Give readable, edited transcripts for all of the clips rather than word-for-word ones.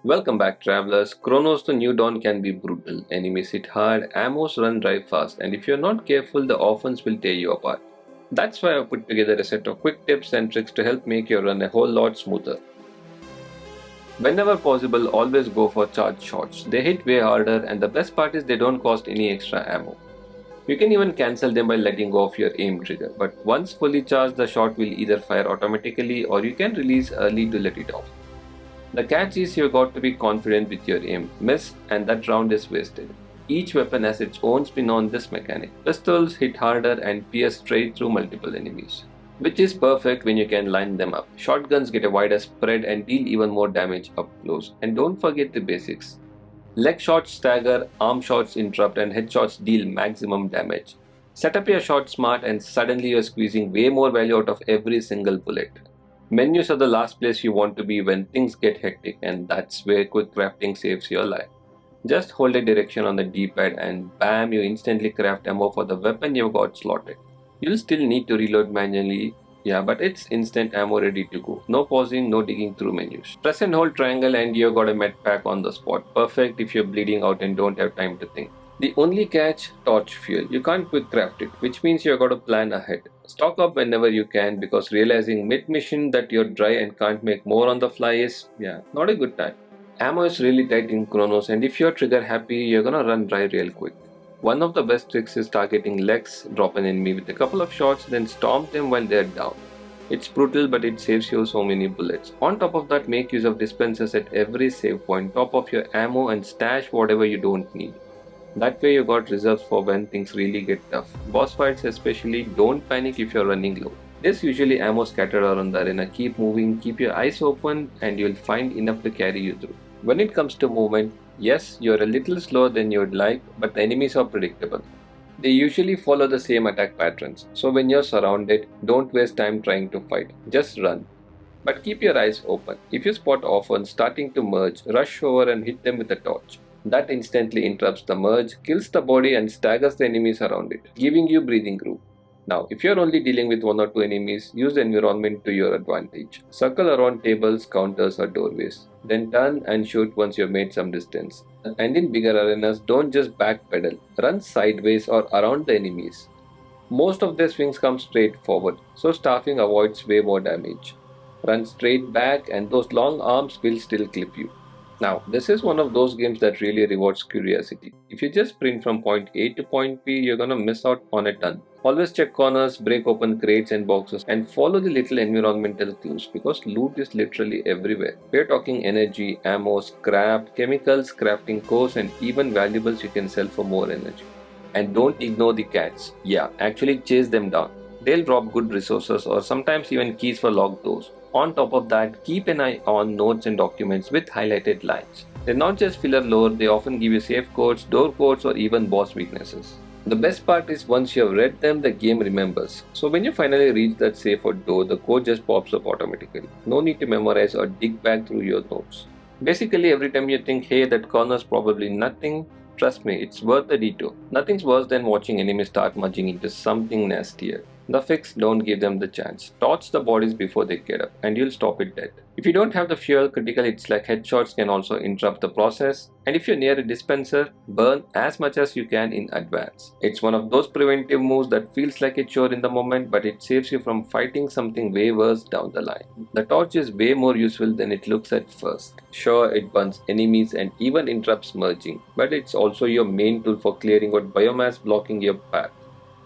Welcome back, travelers. Chronos the New Dawn can be brutal. Enemies hit hard, ammos run dry fast, and if you're not careful, the offense will tear you apart. That's why I put together a set of quick tips and tricks to help make your run a whole lot smoother. Whenever possible, always go for charged shots. They hit way harder, and the best part is they don't cost any extra ammo. You can even cancel them by letting go of your aim trigger, but once fully charged, the shot will either fire automatically or you can release early to let it off. The catch is you've got to be confident with your aim. Miss and that round is wasted. Each weapon has its own spin on this mechanic. Pistols hit harder and pierce straight through multiple enemies, which is perfect when you can line them up. Shotguns get a wider spread and deal even more damage up close. And don't forget the basics. Leg shots stagger, arm shots interrupt, and headshots deal maximum damage. Set up your shot smart and suddenly you're squeezing way more value out of every single bullet. Menus are the last place you want to be when things get hectic, and that's where quick crafting saves your life. Just hold a direction on the D-pad and bam, you instantly craft ammo for the weapon you've got slotted. You'll still need to reload manually, yeah, but it's instant ammo ready to go. No pausing, no digging through menus. Press and hold triangle and you've got a med pack on the spot. Perfect if you're bleeding out and don't have time to think. The only catch, torch fuel. You can't quick craft it, which means you've got to plan ahead. Stock up whenever you can because realizing mid-mission that you're dry and can't make more on the fly is, not a good time. Ammo is really tight in Chronos, and if you're trigger happy, you're gonna run dry real quick. One of the best tricks is targeting legs, drop an enemy with a couple of shots, then stomp them while they're down. It's brutal, but it saves you so many bullets. On top of that, make use of dispensers at every save point, top of your ammo and stash whatever you don't need. That way you got reserves for when things really get tough. Boss fights especially, don't panic if you're running low. There's usually ammo scattered around the arena. Keep moving, keep your eyes open and you'll find enough to carry you through. When it comes to movement, yes, you're a little slower than you'd like, but the enemies are predictable. They usually follow the same attack patterns, so when you're surrounded, don't waste time trying to fight, just run. But keep your eyes open. If you spot orphans starting to merge, rush over and hit them with a torch. That instantly interrupts the merge, kills the body and staggers the enemies around it, giving you breathing room. Now, if you're only dealing with one or two enemies, use the environment to your advantage. Circle around tables, counters or doorways. Then turn and shoot once you've made some distance. And in bigger arenas, don't just backpedal. Run sideways or around the enemies. Most of their swings come straight forward, so staffing avoids way more damage. Run straight back and those long arms will still clip you. Now, this is one of those games that really rewards curiosity. If you just sprint from point A to point B, you're gonna miss out on a ton. Always check corners, break open crates and boxes, and follow the little environmental clues because loot is literally everywhere. We're talking energy, ammo, scrap, chemicals, crafting cores, and even valuables you can sell for more energy. And don't ignore the cats. Yeah, actually chase them down. They'll drop good resources or sometimes even keys for locked doors. On top of that, keep an eye on notes and documents with highlighted lines. They're not just filler lore, they often give you safe codes, door codes, or even boss weaknesses. The best part is once you have read them, the game remembers. So when you finally reach that safe or door, the code just pops up automatically. No need to memorize or dig back through your notes. Basically, every time you think, hey, that corner's probably nothing, trust me, it's worth the detour. Nothing's worse than watching enemies start merging into something nastier. The fix, don't give them the chance. Torch the bodies before they get up and you'll stop it dead. If you don't have the fuel, critical hits like headshots can also interrupt the process. And if you're near a dispenser, burn as much as you can in advance. It's one of those preventive moves that feels like a chore in the moment, but it saves you from fighting something way worse down the line. The torch is way more useful than it looks at first. Sure, it burns enemies and even interrupts merging, but it's also your main tool for clearing out biomass blocking your path.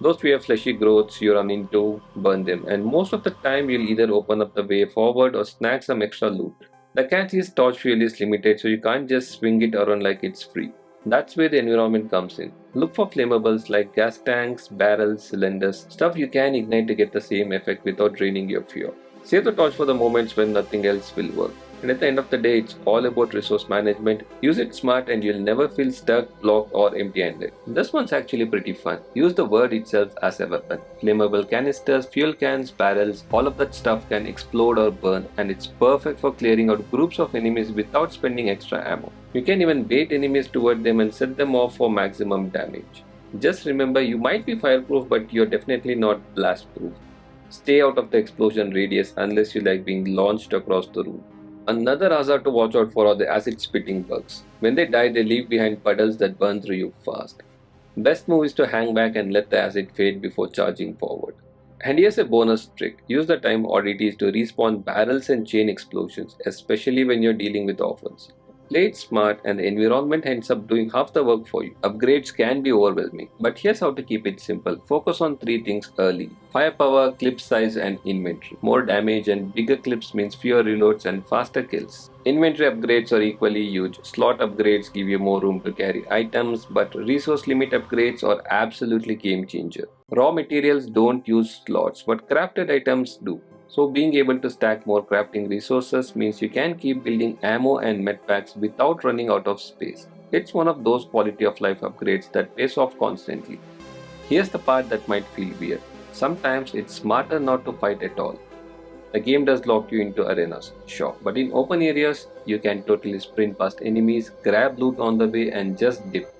Those weird fleshy growths you run into, burn them, and most of the time you'll either open up the way forward or snag some extra loot. The catch is torch fuel is limited, so you can't just swing it around like it's free. That's where the environment comes in. Look for flammables like gas tanks, barrels, cylinders, stuff you can ignite to get the same effect without draining your fuel. Save the torch for the moments when nothing else will work. And at the end of the day, it's all about resource management. Use it smart and you'll never feel stuck, blocked or empty-handed. This one's actually pretty fun. Use the word itself as a weapon. Flammable canisters, fuel cans, barrels, all of that stuff can explode or burn and it's perfect for clearing out groups of enemies without spending extra ammo. You can even bait enemies toward them and set them off for maximum damage. Just remember, you might be fireproof but you're definitely not blast proof. Stay out of the explosion radius unless you like being launched across the room. Another hazard to watch out for are the acid spitting bugs. When they die, they leave behind puddles that burn through you fast. Best move is to hang back and let the acid fade before charging forward. And here's a bonus trick. Use the time oddities to respawn barrels and chain explosions, especially when you're dealing with orphans. Play it smart and the environment ends up doing half the work for you. Upgrades can be overwhelming, but here's how to keep it simple. Focus on three things early: firepower, clip size, and inventory. More damage and bigger clips means fewer reloads and faster kills. Inventory upgrades are equally huge. Slot upgrades give you more room to carry items, but resource limit upgrades are absolutely game changer. Raw materials don't use slots, but crafted items do. So being able to stack more crafting resources means you can keep building ammo and medpacks without running out of space. It's one of those quality of life upgrades that pays off constantly. Here's the part that might feel weird. Sometimes it's smarter not to fight at all. The game does lock you into arenas, sure, but in open areas, you can totally sprint past enemies, grab loot on the way, and just dip.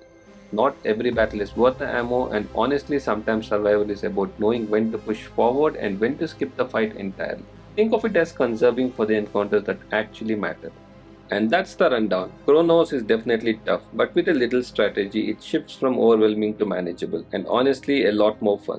Not every battle is worth the ammo, and honestly, sometimes survival is about knowing when to push forward and when to skip the fight entirely. Think of it as conserving for the encounters that actually matter. And that's the rundown. Chronos is definitely tough, but with a little strategy, it shifts from overwhelming to manageable, and honestly, a lot more fun.